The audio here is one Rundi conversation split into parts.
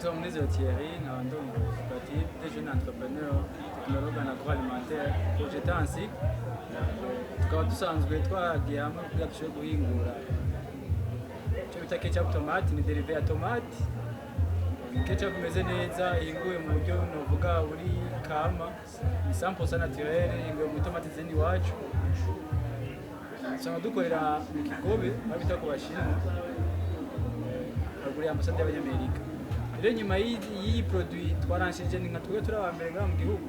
Jean Munezero Thierry, nkaba koperative des jeunes entrepreneurs technologues en agroalimentaire projet ANSIC. Tukaba dusanzwe twagiye hamwe kugira dushobore guhingura icyo bita ketchup tomate, ni derive ya tomate. Ketchup imeze neza ihinguye mu buryo novuga buri kama, 100% naturel, ihinguye mu tomate zindi iwacu. Usanga dukorera mu Kigobe aho bita ku Bashinwa, haruguru y'ambasade y'Abanyamerika. Rero nyuma y'iyi produit twaranshije ni nka twebwe turi abambere ngaha mu gihugu.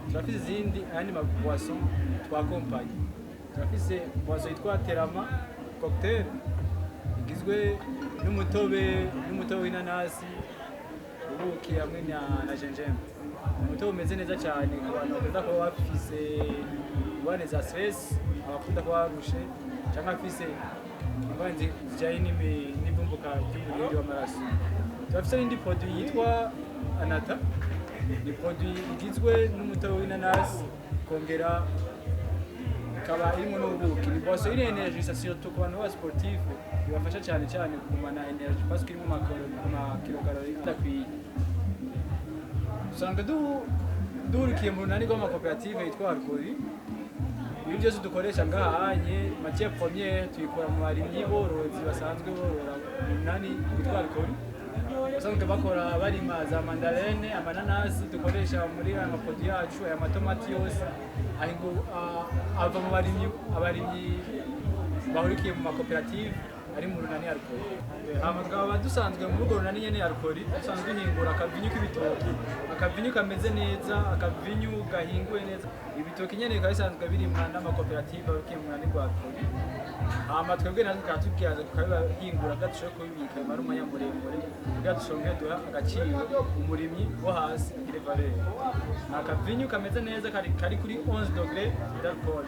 Turafise izindi ayandi ma boisson twakompanye. Turafise boisson yitwa Terama cocktail igizwe n'umutobe w'inanasi, ubuki hamwe na gingembre. Umutobe umeze neza cyane ku bantu bakunda kuba bafise ingorane za stress, abakunda kuba barushe cyangwa afise ingorane zijyanye n'ivumbuka ry'umurindi w'amaraso. Turafise n'indi produit yitwa Anata, ni produit igizwe n'umutobe w'inanasi kongera ikaba irimo n'ubuki. Ni boisson iri energie, surtout ku bantu ba sportif bibafasha cyane kugumana energie parce que irimo ama kilocalories adakwiye. Usanga duhurikiye mu runani rw'amakoperative yitwa Arcori. Ibi byose dukoresha ngahanye matière première tuyikora mu barimyi borozi basanzwe borora mu runani rwitwa Arcori. Usanga bakora barima za mandarine, amananasi dukoresha muri aya mapodi yacu, aya matomati yose ava mu abarimyi bahurikiye mu makoperative ari mu runani Arcori. Tukaba dusanzwe mu rugo runani nyene Arcori, dusanzwe duhingura akavinyu k'ibitoki, akavinyu kameze neza, akavinyu gahinguye neza. Ibitoki nyene bikaba bisanzwe biri mu n'amakoperative arukiye mu runani rwa Arcori. Twebwe natwe tukaba tukiyaza tukabihingura dushobora kubibika bimara umwanya muremure kugira dushobore duha agaciro umurimyi wo hasi agire valeur. Ni akavinyu kameze neza kari kuri 11 degrés d'alcool.